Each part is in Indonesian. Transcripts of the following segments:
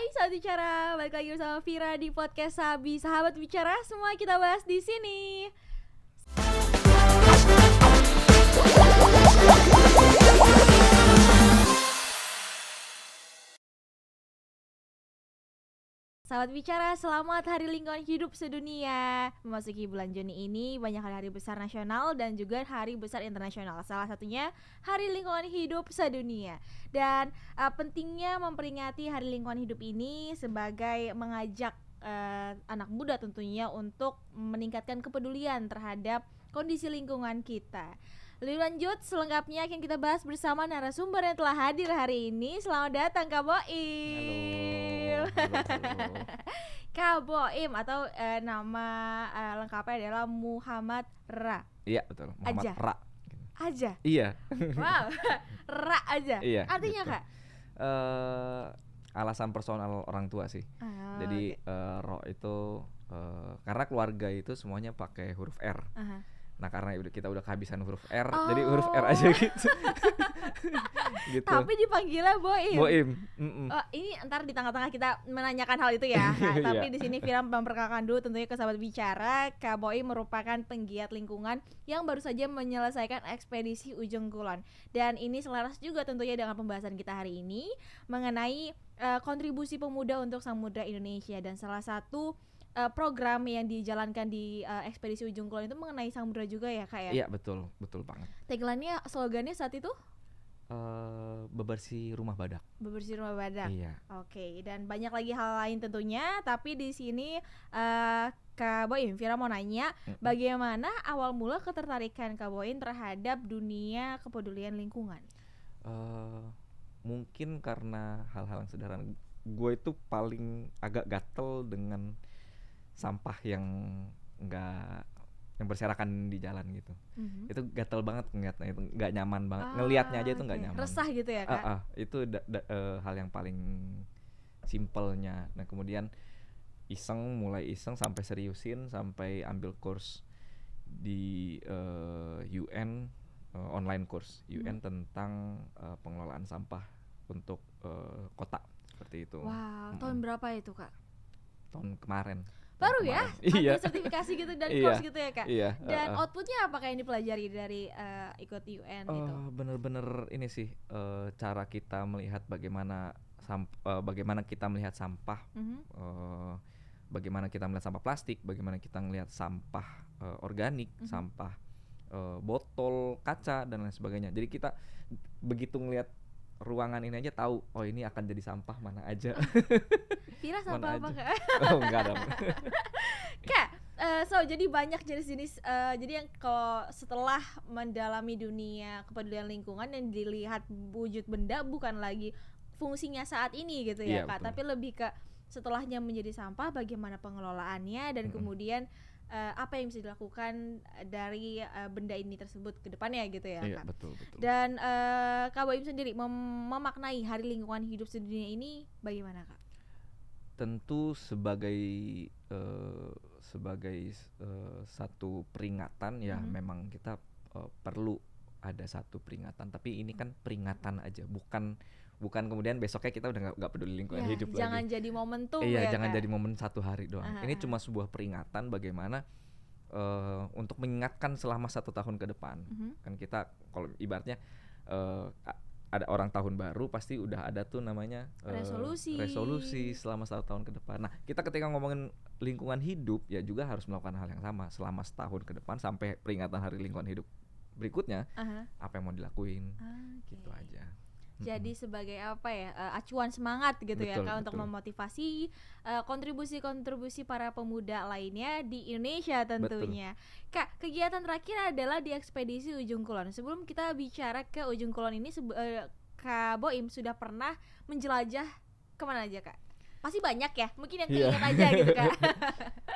Hai sahabat bicara, balik lagi bersama Vira di podcast Sabi. Sahabat bicara, semua kita bahas di sini. Sahabat bicara, selamat Hari Lingkungan Hidup Sedunia. Memasuki bulan Juni ini banyak hari besar nasional dan juga hari besar internasional. Salah satunya Hari Lingkungan Hidup Sedunia. Dan pentingnya memperingati Hari Lingkungan Hidup ini sebagai mengajak anak muda tentunya untuk meningkatkan kepedulian terhadap kondisi lingkungan kita. Lebih lanjut, selengkapnya akan kita bahas bersama narasumber yang telah hadir hari ini. Selamat datang Kak Boim. Halo. Kak Boim atau nama lengkapnya adalah Muhammad Ra. Iya betul, Muhammad Aja. Ra. Aja. Iya. Wow. Ra aja. Iya. Artinya gitu. Kak? Alasan personal orang tua sih. Oh, Jadi Ro itu karena keluarga itu semuanya pakai huruf R. Aha. Nah karena kita udah kehabisan huruf R, Oh. jadi huruf R aja gitu. Gitu. Tapi dipanggilnya Boim. Boim. Oh, ini ntar di tengah-tengah kita menanyakan hal itu ya. Nah, tapi Iya. di sini Vira memperkenalkan dulu tentunya ke sahabat bicara, Kak Boim merupakan penggiat lingkungan yang baru saja menyelesaikan ekspedisi Ujung Kulon. Dan ini selaras juga tentunya dengan pembahasan kita hari ini mengenai kontribusi pemuda untuk Samudra Indonesia, dan salah satu program yang dijalankan di ekspedisi Ujung Kulon itu mengenai samudra juga ya Kak ya? Iya betul banget. Tagline-nya, slogannya saat itu? Bebersih rumah badak. Bebersih rumah badak. Iya. Oke, dan banyak lagi hal lain tentunya. Tapi di sini Kak Boim, Vira mau nanya, bagaimana awal mula ketertarikan Kak Boim terhadap dunia kepedulian lingkungan? Mungkin karena hal-hal yang sederhana. Gue itu paling agak gatel dengan sampah yang berserakan di jalan gitu. Itu gatel banget ngeliatnya, itu nggak nyaman banget. Ngelihatnya aja itu nggak Oke. nyaman. Resah gitu ya Kak? Itu hal yang paling simpelnya. Nah kemudian mulai iseng sampai seriusin, sampai ambil course di UN, online course UN tentang pengelolaan sampah untuk kota seperti itu. Wow, tahun berapa itu Kak? Tahun kemarin. Baru ya? Iya. Ambil sertifikasi gitu dan Iya. course gitu ya Kak? Iya. Dan outputnya apakah yang dipelajari dari ikut UN itu? Bener-bener ini sih cara kita melihat bagaimana kita melihat sampah, bagaimana kita melihat sampah plastik, bagaimana kita melihat sampah organik, sampah botol kaca dan lain sebagainya. Jadi kita begitu ngelihat ruangan ini aja tahu, oh ini akan jadi sampah mana aja. Vira sampah apa Kak? Oh enggak dong. Kak, jadi banyak jenis-jenis. Jadi yang kalau setelah mendalami dunia kepedulian lingkungan yang dilihat wujud benda bukan lagi fungsinya saat ini gitu ya Iya, Kak, betul. tapi lebih ke setelahnya menjadi sampah, bagaimana pengelolaannya dan kemudian apa yang bisa dilakukan dari benda ini tersebut ke depannya gitu ya Iya, Kak. betul. Dan Kak Boim sendiri memaknai Hari Lingkungan Hidup Sedunia ini bagaimana Kak? Tentu sebagai satu peringatan ya, memang kita perlu ada satu peringatan, tapi ini kan peringatan aja, bukan kemudian besoknya kita udah nggak peduli lingkungan Ya, hidup jangan lagi. jadi momentum Iya, ya jangan Kak? jadi momen satu hari doang. Ini cuma sebuah peringatan bagaimana untuk mengingatkan selama 1 tahun ke depan. Kan kita kalau ibaratnya ada orang tahun baru pasti udah ada tuh namanya resolusi selama 1 tahun ke depan. Nah kita ketika ngomongin lingkungan hidup ya juga harus melakukan hal yang sama selama 1 tahun ke depan sampai peringatan Hari Lingkungan Hidup berikutnya. Apa yang mau dilakuin, gitu aja. Jadi sebagai apa ya, acuan semangat gitu ya Betul, Kak, untuk betul. memotivasi kontribusi-kontribusi para pemuda lainnya di Indonesia tentunya. Kak, kegiatan terakhir adalah di ekspedisi Ujung Kulon. Sebelum kita bicara ke Ujung Kulon ini, Kak Boim sudah pernah menjelajah kemana aja Kak? Pasti banyak ya, mungkin yang keinget aja gitu Kak.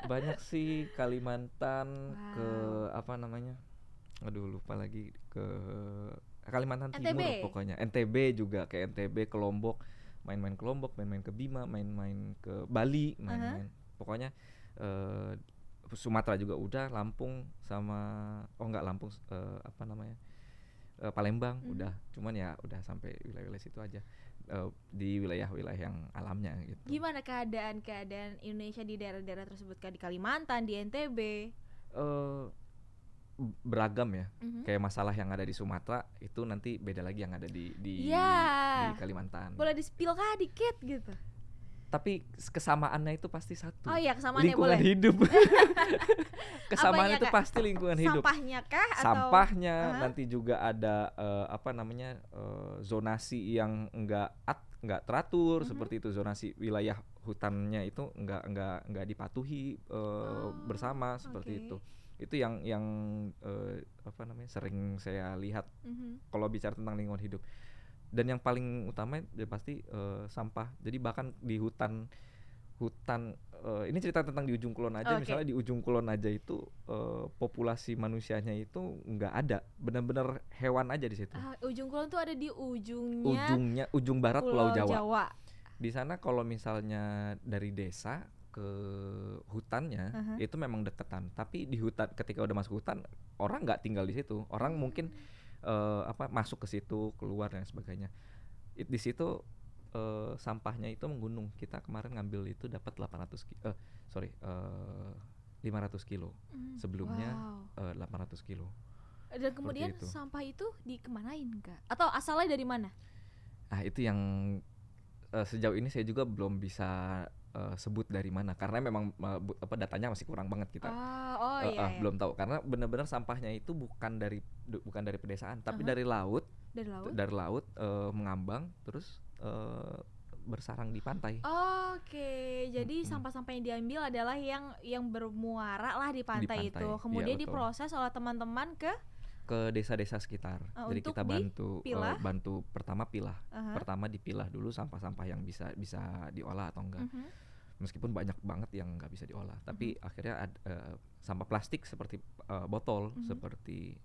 Banyak sih, Kalimantan, ke Wow. apa namanya, aduh lupa lagi, ke Kalimantan NTB. Timur pokoknya. NTB juga, ke NTB, ke Lombok, main-main ke Lombok, main-main ke Bima, main-main ke Bali, main-main. Pokoknya Sumatera juga udah, Lampung sama Lampung, Palembang udah. Cuman ya udah sampai wilayah-wilayah situ aja. di wilayah-wilayah yang alamnya gitu. Gimana keadaan Indonesia di daerah-daerah tersebut, kayak di Kalimantan, di NTB? Beragam ya. Kayak masalah yang ada di Sumatera itu nanti beda lagi yang ada di Kalimantan. Boleh di-spill kah dikit gitu? Tapi kesamaannya itu pasti satu. Oh iya, kesamaannya lingkungan boleh. hidup. Kesamaannya Apanya, itu Kak? pasti lingkungan hidup. Sampahnya kah atau Sampahnya, nanti juga ada zonasi yang enggak teratur seperti itu, zonasi wilayah hutannya itu enggak dipatuhi bersama seperti itu. Itu yang sering saya lihat kalau bicara tentang lingkungan hidup. Dan yang paling utama ya pasti sampah. Jadi bahkan di hutan ini cerita tentang di Ujung Kulon aja. Misalnya di Ujung Kulon aja itu populasi manusianya itu nggak ada, benar-benar hewan aja di situ. Ujung Kulon tuh ada di ujung barat Pulau Jawa. Di sana kalau misalnya dari desa ke hutannya itu memang deketan, tapi di hutan ketika udah masuk hutan orang nggak tinggal di situ, orang mungkin masuk ke situ, keluar dan sebagainya. Di situ sampahnya itu menggunung. Kita kemarin ngambil itu dapat 500 kilo. Sebelumnya 800 kilo. Dan kemudian sampah itu dikemanain Kak? Atau asalnya dari mana? Nah itu yang sejauh ini saya juga belum bisa sebut dari mana, karena memang datanya masih kurang banget kita. Belum tahu, karena benar-benar sampahnya itu bukan dari pedesaan, tapi dari laut mengambang terus bersarang di pantai. Jadi sampah-sampah yang diambil adalah yang bermuara lah di pantai itu, kemudian diproses oleh teman-teman ke desa-desa sekitar. Jadi kita bantu pertama pilah. Pertama dipilah dulu sampah-sampah yang bisa diolah atau enggak. Meskipun banyak banget yang nggak bisa diolah, tapi akhirnya sampah plastik seperti botol, seperti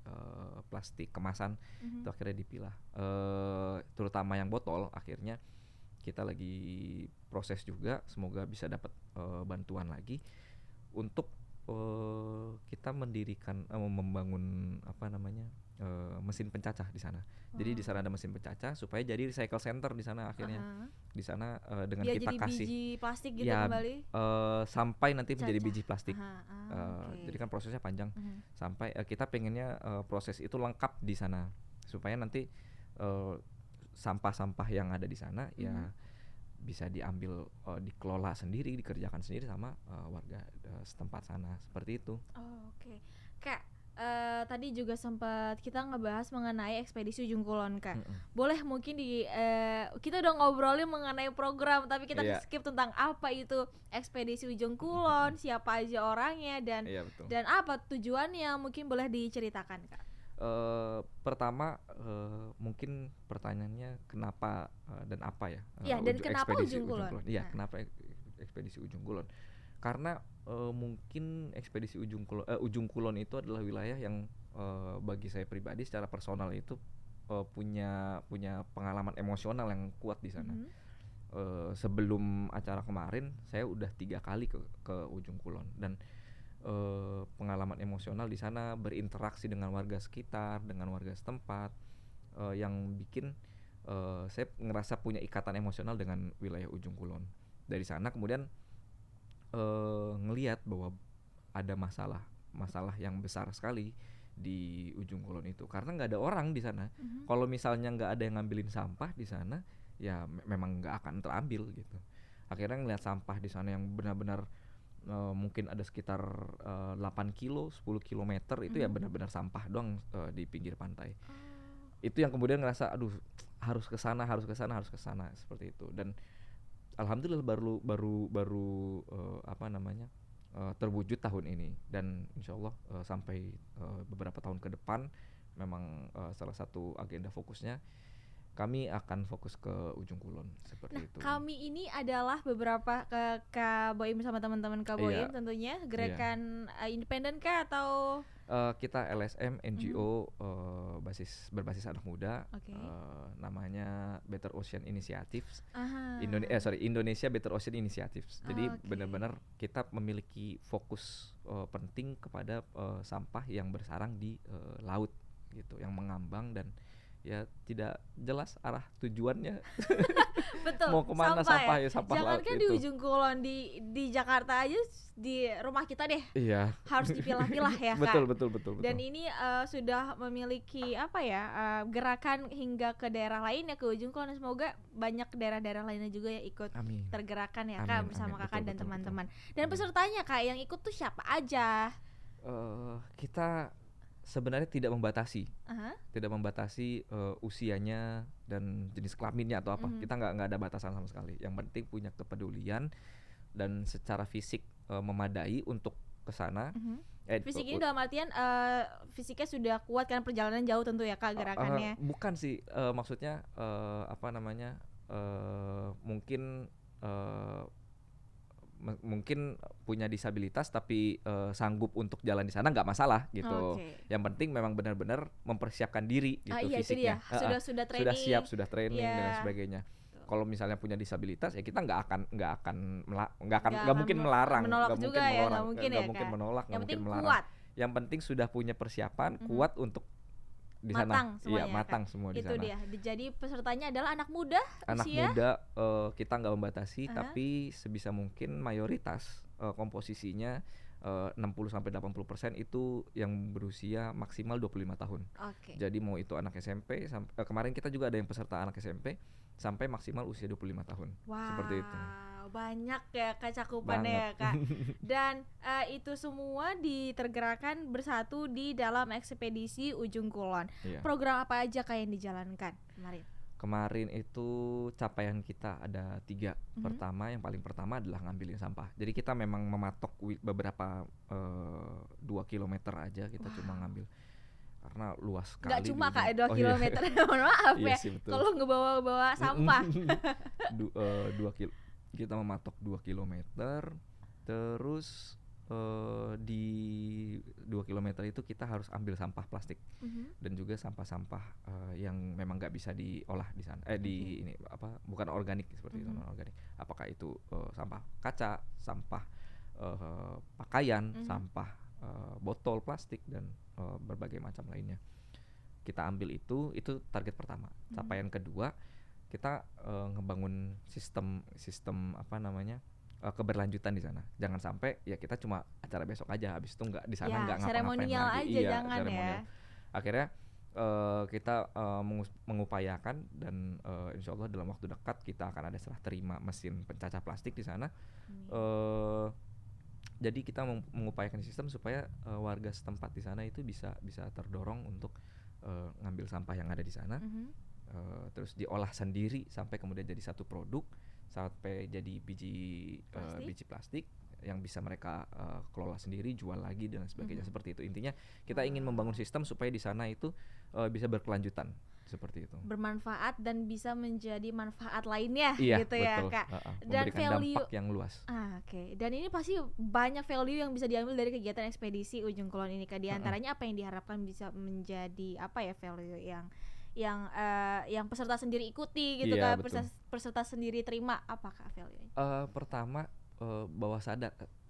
plastik kemasan itu akhirnya dipilah. Terutama yang botol akhirnya kita lagi proses juga, semoga bisa dapat bantuan lagi untuk kita mendirikan membangun mesin pencacah di sana. Jadi di sana ada mesin pencacah supaya jadi recycle center di sana akhirnya. Di sana dengan dia kita jadi kasih biji plastik gitu kembali. Sampai nanti menjadi biji plastik. Okay. Jadi kan prosesnya panjang. Sampai kita pengennya proses itu lengkap di sana supaya nanti sampah-sampah yang ada di sana ya bisa diambil, dikelola sendiri, dikerjakan sendiri sama warga setempat sana, seperti itu. Oke. Kak, tadi juga sempat kita ngebahas mengenai ekspedisi Ujung Kulon Kak. Boleh mungkin kita udah ngobrolin mengenai program, tapi kita skip tentang apa itu ekspedisi Ujung Kulon, siapa aja orangnya dan apa tujuannya, mungkin boleh diceritakan Kak. Pertama mungkin pertanyaannya kenapa dan apa ya? Dan kenapa Ujung Kulon? Iya, kenapa ekspedisi Ujung Kulon? Karena mungkin ekspedisi Ujung Kulon itu adalah wilayah yang bagi saya pribadi secara personal itu punya pengalaman emosional yang kuat di sana. Sebelum acara kemarin saya udah 3 kali ke Ujung Kulon, dan pengalaman emosional di sana, berinteraksi dengan warga sekitar, dengan warga setempat, yang bikin saya ngerasa punya ikatan emosional dengan wilayah Ujung Kulon. Dari sana kemudian ngelihat bahwa ada masalah yang besar sekali di Ujung Kulon itu, karena nggak ada orang di sana. Kalau misalnya nggak ada yang ngambilin sampah di sana, ya memang nggak akan terambil gitu. Akhirnya ngelihat sampah di sana yang benar-benar mungkin ada sekitar 8 kilo, 10 kilometer itu ya benar-benar sampah doang di pinggir pantai. Itu yang kemudian ngerasa aduh harus ke sana seperti itu. Dan alhamdulillah baru terwujud tahun ini, dan insyaallah sampai beberapa tahun ke depan memang salah satu agenda fokusnya kami akan fokus ke Ujung Kulon seperti itu. Kami ini adalah beberapa Kak Boim sama teman-teman Kak Boim tentunya gerakan independen kah atau kita LSM NGO berbasis anak muda, namanya Better Ocean Initiatives. Indonesia Better Ocean Initiatives. Jadi benar-benar kita memiliki fokus penting kepada sampah yang bersarang di laut gitu, yang mengambang dan ya tidak jelas arah tujuannya. Betul. Mau kemana sampah ya, sampah laut Jangankan itu. di ujung kulon, di Jakarta aja, di rumah kita deh Iya. harus dipilah-pilah ya Kak. Betul. Dan ini sudah memiliki apa ya, gerakan hingga ke daerah lain ya, ke ujung kulon. Semoga banyak daerah-daerah lainnya juga yang ikut Amin. tergerakkan ya Kak, bersama Kakak dan Betul. teman-teman. Dan pesertanya Kak yang ikut tuh siapa aja? Kita sebenarnya tidak membatasi, Uh-huh. usianya dan jenis kelaminnya atau apa. Kita nggak ada batasan sama sekali. Yang penting punya kepedulian dan secara fisik memadai untuk ke sana. Fisik ini dalam artian fisiknya sudah kuat kan, perjalanan jauh tentu ya Kak gerakannya. Bukan sih, maksudnya mungkin mungkin punya disabilitas tapi sanggup untuk jalan di sana nggak masalah gitu. Yang penting memang benar-benar mempersiapkan diri gitu fisiknya. Sudah training. Sudah siap, sudah training dan sebagainya. Kalau misalnya punya disabilitas ya kita nggak mungkin melarang, nggak mungkin menolak, nggak mungkin melarang. Kuat. Yang penting sudah punya persiapan kuat untuk di sana. Iya, matang semua di sana. Itu dia. Jadi pesertanya adalah anak muda. Anak muda kita nggak membatasi, tapi sebisa mungkin mayoritas komposisinya 60-80% itu yang berusia maksimal 25 tahun. Jadi mau itu anak SMP kemarin kita juga ada yang peserta anak SMP sampai maksimal usia 25 tahun. Seperti itu. Banyak ya Kak cakupannya ya Kak. Dan itu semua ditergerakan bersatu di dalam ekspedisi Ujung Kulon. Program apa aja Kak yang dijalankan kemarin? Kemarin itu capaian kita ada 3. Yang paling pertama adalah ngambilin sampah. Jadi kita memang mematok beberapa 2 kilometer aja kita cuma ngambil. Karena luas sekali. Gak cuma Kak 2 kilometer, mohon maaf ya. Kalau ngebawa sampah. 2 kilo. Kita mematok 2 kilometer. Terus di 2 kilometer itu kita harus ambil sampah plastik dan juga sampah-sampah yang memang nggak bisa diolah di sana bukan organik seperti itu, non organik. Apakah itu sampah kaca, sampah pakaian, sampah botol plastik dan berbagai macam lainnya. Kita ambil itu target pertama. Capaian kedua kita ngebangun sistem keberlanjutan di sana. Jangan sampai ya kita cuma acara besok aja, habis itu nggak di sana nggak ngapa-ngapain lagi. Jangan seremonial. Ya. Akhirnya kita mengupayakan dan insya Allah dalam waktu dekat kita akan ada serah terima mesin pencacah plastik di sana. Jadi kita mengupayakan sistem supaya warga setempat di sana itu bisa terdorong untuk ngambil sampah yang ada di sana, terus diolah sendiri sampai kemudian jadi satu produk, sampai jadi biji plastik yang bisa mereka kelola sendiri, jual lagi dan sebagainya. Seperti itu. Intinya kita ingin membangun sistem supaya di sana itu bisa berkelanjutan seperti itu. Bermanfaat dan bisa menjadi manfaat lainnya gitu betul. Ya Kak. Dan memberikan dampak yang luas. Dan ini pasti banyak value yang bisa diambil dari kegiatan ekspedisi Ujung Kulon ini Kak. Di antaranya apa yang diharapkan bisa menjadi value yang peserta sendiri ikuti gitu Kak, peserta sendiri terima, apakah value-nya?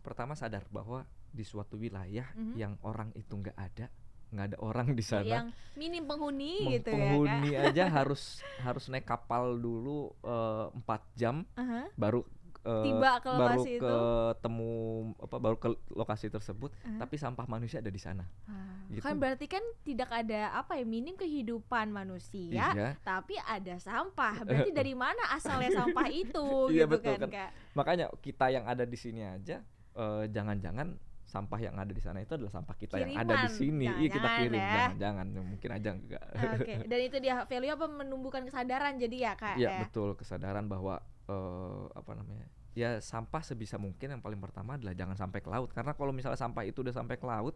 Pertama sadar bahwa di suatu wilayah yang orang itu nggak ada orang di sana, yang minim penghuni gitu ya Kak. Penghuni aja harus naik kapal dulu 4 jam baru tiba ke lokasi baru ke lokasi tersebut, tapi sampah manusia ada di sana. Gitu. Kan berarti kan tidak ada minim kehidupan manusia, tapi ada sampah. Berarti dari mana asalnya sampah itu gitu betul, kan Kak. Makanya kita yang ada di sini aja jangan-jangan sampah yang ada di sana itu adalah sampah kita yang ada di sini. Kita kirim, jangan mungkin aja enggak. Dan itu dia value menumbuhkan kesadaran jadi ya Kak. Iya betul, kesadaran bahwa sampah sebisa mungkin yang paling pertama adalah jangan sampai ke laut, karena kalau misalnya sampah itu udah sampai ke laut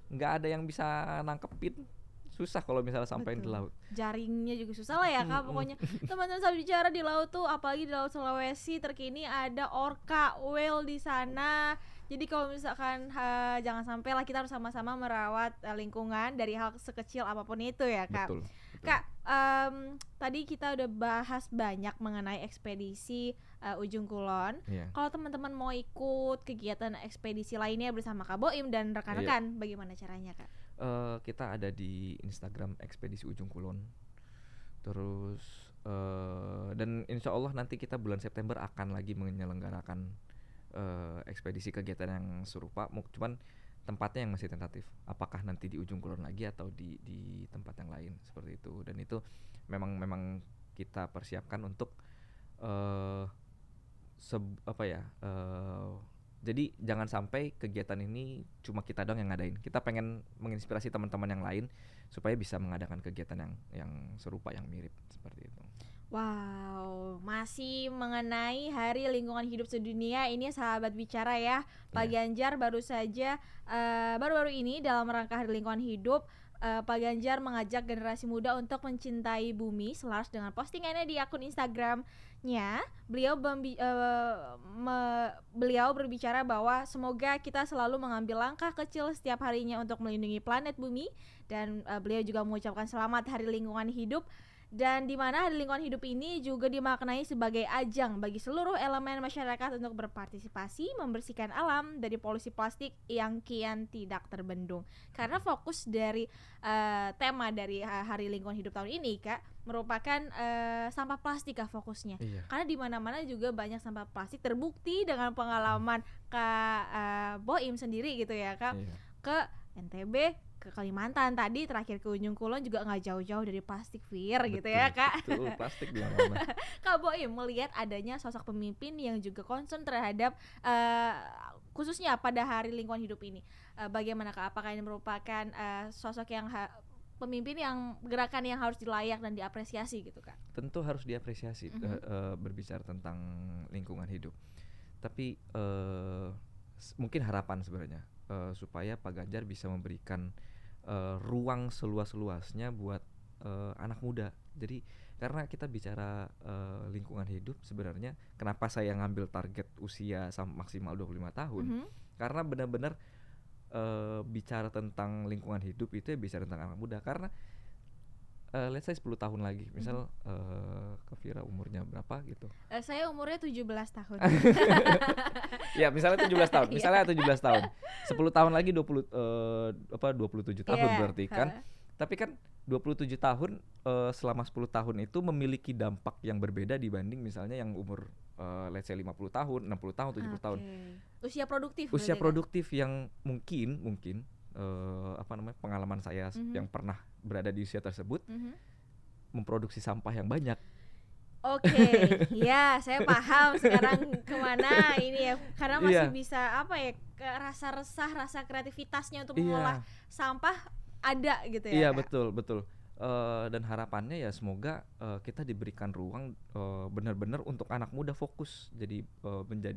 nggak ada yang bisa nangkepin, susah kalau misalnya sampai di laut, jaringnya juga susah lah ya Kak. Pokoknya teman-teman saat bicara di laut tuh, apalagi di laut Sulawesi terkini ada orca, whale di sana. Jadi kalau misalkan jangan sampai lah, kita harus sama-sama merawat lingkungan dari hal sekecil apapun itu ya Kak. Betul. Kak, tadi kita udah bahas banyak mengenai ekspedisi Ujung Kulon. Kalau teman-teman mau ikut kegiatan ekspedisi lainnya bersama Kak Boim dan rekan-rekan, bagaimana caranya Kak? Kita ada di Instagram ekspedisi Ujung Kulon. Terus dan insya Allah nanti kita bulan September akan lagi menyelenggarakan ekspedisi kegiatan yang serupa, cuman tempatnya yang masih tentatif. Apakah nanti di Ujung Kulon lagi atau di tempat yang lain seperti itu. Dan itu memang kita persiapkan untuk jadi jangan sampai kegiatan ini cuma kita dong yang ngadain. Kita pengen menginspirasi teman-teman yang lain supaya bisa mengadakan kegiatan yang serupa, yang mirip seperti itu. Wow, masih mengenai Hari Lingkungan Hidup Sedunia ini sahabat bicara ya. Pak Ganjar baru saja baru-baru ini dalam rangka Hari Lingkungan Hidup, Pak Ganjar mengajak generasi muda untuk mencintai bumi. Selaras dengan postingannya di akun Instagramnya, beliau berbicara bahwa semoga kita selalu mengambil langkah kecil setiap harinya untuk melindungi planet bumi. Dan beliau juga mengucapkan selamat Hari Lingkungan Hidup. Dan di mana Hari Lingkungan Hidup ini juga dimaknai sebagai ajang bagi seluruh elemen masyarakat untuk berpartisipasi membersihkan alam dari polusi plastik yang kian tidak terbendung. Karena fokus dari tema dari Hari Lingkungan Hidup tahun ini, Kak, merupakan sampah plastik, Kak, fokusnya. Karena di mana-mana juga banyak sampah plastik, terbukti dengan pengalaman Kak Boim sendiri gitu ya, Kak. Ke NTB, ke Kalimantan, tadi terakhir ke Ujung Kulon juga nggak jauh-jauh dari plastik gitu ya, Kak. Betul, plastik di mana-mana. Kak Boim melihat adanya sosok pemimpin yang juga concern terhadap khususnya pada Hari Lingkungan Hidup ini. Bagaimana, Kak? Apakah ini merupakan sosok yang pemimpin yang gerakan yang harus dilayak dan diapresiasi gitu, Kak? Tentu harus diapresiasi berbicara tentang lingkungan hidup. Tapi mungkin harapan sebenarnya supaya Pak Ganjar bisa memberikan ruang seluas-luasnya buat anak muda. Jadi karena kita bicara lingkungan hidup, sebenarnya kenapa saya ngambil target usia maksimal 25 tahun? Karena benar-benar bicara tentang lingkungan hidup itu ya bicara tentang anak muda. Karena let's say 10 tahun lagi, misal Kak Vira umurnya berapa gitu? Saya umurnya 17 tahun. Ya, misalnya 17 tahun. Misalnya 17 tahun. 10 tahun lagi 27 tahun berarti kan. Tapi kan 27 tahun selama 10 tahun itu memiliki dampak yang berbeda dibanding misalnya yang umur let's say 50 tahun, 60 tahun, 70 tahun. Usia produktif. Usia produktif yang mungkin pengalaman saya yang pernah berada di usia tersebut memproduksi sampah yang banyak. Ya, saya paham sekarang kemana ini ya, karena masih bisa rasa resah, rasa kreativitasnya untuk mengolah sampah ada gitu ya. Iya, Kak? betul. Dan harapannya ya semoga kita diberikan ruang benar-benar untuk anak muda fokus jadi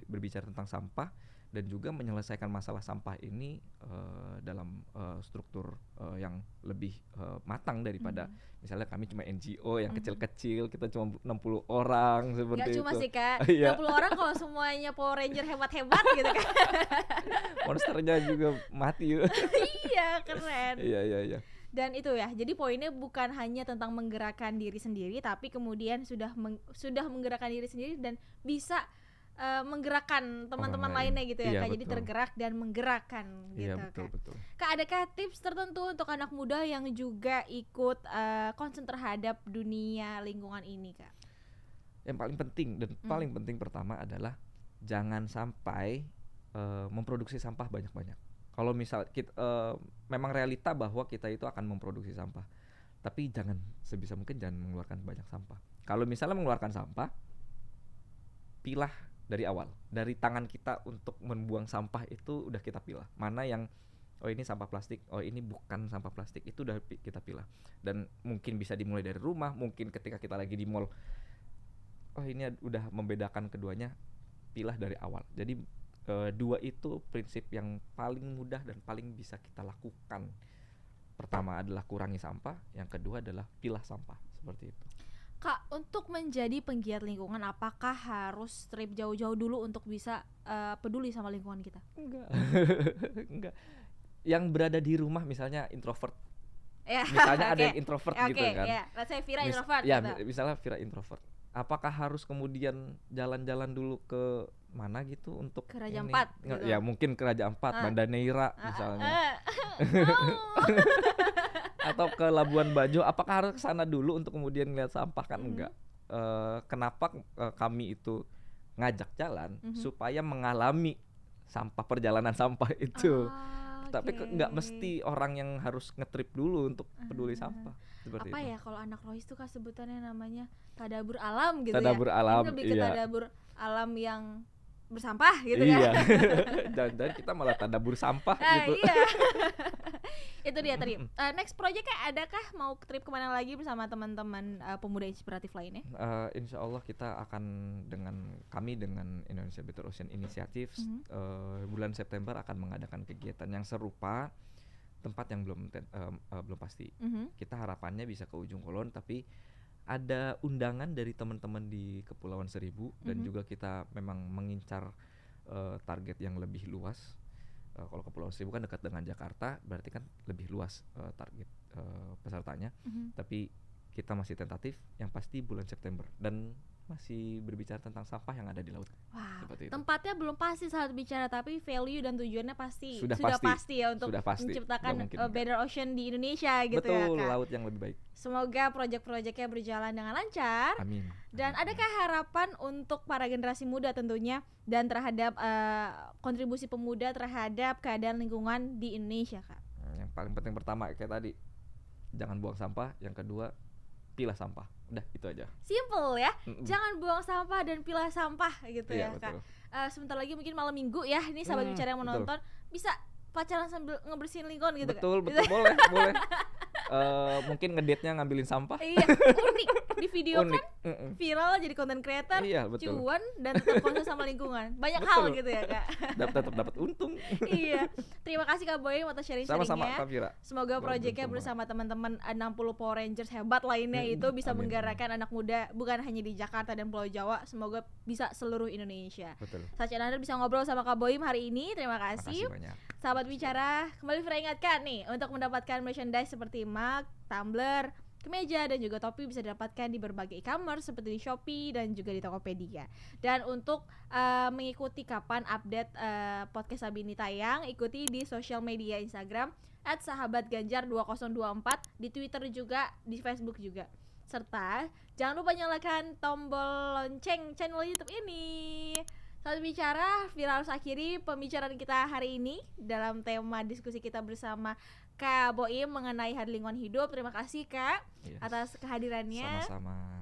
berbicara tentang sampah dan juga menyelesaikan masalah sampah ini dalam struktur yang lebih matang daripada misalnya kami cuma NGO yang kecil-kecil, kita cuma 60 orang seperti itu. Gak cuma sih, Kak, 60 orang kalau semuanya Power Ranger hebat-hebat gitu kan. Monsternya juga mati. Iya, keren. Iya. Dan itu ya, jadi poinnya bukan hanya tentang menggerakkan diri sendiri, tapi kemudian sudah menggerakkan diri sendiri dan bisa menggerakkan teman-teman lainnya gitu ya, Kak. Jadi tergerak dan menggerakkan gitu. Iya, betul. Kak, adakah tips tertentu untuk anak muda yang juga ikut concern terhadap dunia lingkungan ini, Kak? Yang paling penting dan paling penting pertama adalah jangan sampai memproduksi sampah banyak-banyak. Kalau misal kita memang realita bahwa kita itu akan memproduksi sampah, tapi sebisa mungkin jangan mengeluarkan banyak sampah. Kalau misalnya mengeluarkan sampah, pilah dari awal, dari tangan kita untuk membuang sampah itu udah kita pilah. Mana yang ini sampah plastik, ini bukan sampah plastik, itu udah kita pilah. Dan mungkin bisa dimulai dari rumah, mungkin ketika kita lagi di mall, ini udah membedakan keduanya, pilah dari awal. Jadi dua itu prinsip yang paling mudah dan paling bisa kita lakukan. Pertama adalah kurangi sampah, yang kedua adalah pilah sampah, seperti itu. Kak, untuk menjadi penggiat lingkungan, apakah harus trip jauh-jauh dulu untuk bisa peduli sama lingkungan kita? Enggak. Yang berada di rumah misalnya introvert. Misalnya ada yang introvert gitu kan. Let's say Vira introvert. Misalnya Vira introvert. Apakah harus kemudian jalan-jalan dulu ke mana gitu untuk ke Raja Ampat gitu. Ya mungkin ke Raja Ampat, Banda Neira misalnya. atau ke Labuan Bajo, apakah harus ke sana dulu untuk kemudian ngeliat sampah? Kan enggak. Kenapa kami itu ngajak jalan supaya mengalami perjalanan sampah itu. Tapi nggak mesti orang yang harus ngetrip dulu untuk peduli sampah. Seperti apa itu. ya kalau anak Rohis tuh kan sebutannya namanya tadabur alam gitu Tadabur ya. alam, Ini lebih ke iya. tadabur alam yang bersampah gitu Iya. kan. Dan kita malah tadabur sampah Nah, gitu. iya. Itu dia tadi. Next projectnya adakah mau trip kemana lagi bersama teman-teman pemuda inspiratif lainnya? Insya Allah kita akan dengan Indonesia Better Ocean Initiative bulan September akan mengadakan kegiatan yang serupa, tempat yang belum pasti. Kita harapannya bisa ke Ujung Kulon, tapi ada undangan dari teman-teman di Kepulauan Seribu dan juga kita memang mengincar target yang lebih luas. Kalau Kepulauan Seribu kan dekat dengan Jakarta, berarti kan lebih luas target pesertanya. Tapi kita masih tentatif, yang pasti bulan September, dan masih berbicara tentang sampah yang ada di laut. Wah, Seperti itu. tempatnya belum pasti saat bicara, tapi value dan tujuannya pasti Sudah pasti ya untuk menciptakan better ocean di Indonesia gitu. Betul, ya Kak. laut yang lebih baik. Semoga proyek-proyeknya berjalan dengan lancar. Amin. Dan adakah harapan untuk para generasi muda tentunya dan terhadap kontribusi pemuda terhadap keadaan lingkungan di Indonesia, Kak? Yang paling penting pertama kayak tadi, jangan buang sampah. Yang kedua, pilah sampah. Udah, itu aja. Simple ya. Jangan buang sampah dan pilah sampah gitu iya, ya, betul. Kak. Sebentar lagi mungkin malam minggu ya. Ini sahabat bicara yang menonton bisa pacaran sambil ngebersihin lingkungan gitu. Betul, Kak? betul, boleh. Mungkin ngedate-nya ngambilin sampah. Iya, unik di video Unik. kan viral jadi content creator, Iya, betul. cuan dan tetap konsen sama lingkungan. Banyak hal gitu ya, Kak. Tetap dapat untung. Iya. Terima kasih Kak Boy atas sharing-sharingnya. Sama-sama Kak Vira. Semoga proyeknya bersama teman-teman 60 Power Rangers hebat lainnya itu bisa menggerakkan anak muda bukan hanya di Jakarta dan Pulau Jawa, semoga bisa seluruh Indonesia. Betul. Sacha Nandar bisa ngobrol sama Kak Boy hari ini. Terima kasih. Makasih banyak. Sahabat bicara, kembali Vira ingatkan nih untuk mendapatkan merchandise seperti mug, tumbler, kemeja dan juga topi bisa didapatkan di berbagai e-commerce seperti di Shopee dan juga di Tokopedia. Dan untuk mengikuti kapan update podcast Sabini tayang, ikuti di sosial media Instagram @sahabatganjar2024, di Twitter juga, di Facebook juga. Serta jangan lupa nyalakan tombol lonceng channel YouTube ini. Saat bicara, Vira harus akhiri pembicaraan kita hari ini dalam tema diskusi kita bersama Kak Boim mengenai hari lingkungan hidup. Terima kasih Kak atas kehadirannya.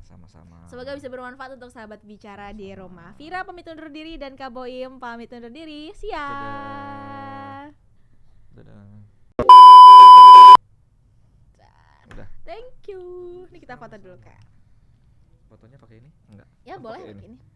Sama-sama. Semoga bisa bermanfaat untuk sahabat bicara di rumah. Vira pamit undur diri dan Kak Boim pamit undur diri. Siap. Dadah. Thank you. Ini kita foto dulu Kak. Fotonya pakai ini? Enggak. Ya boleh pakai ini. ini.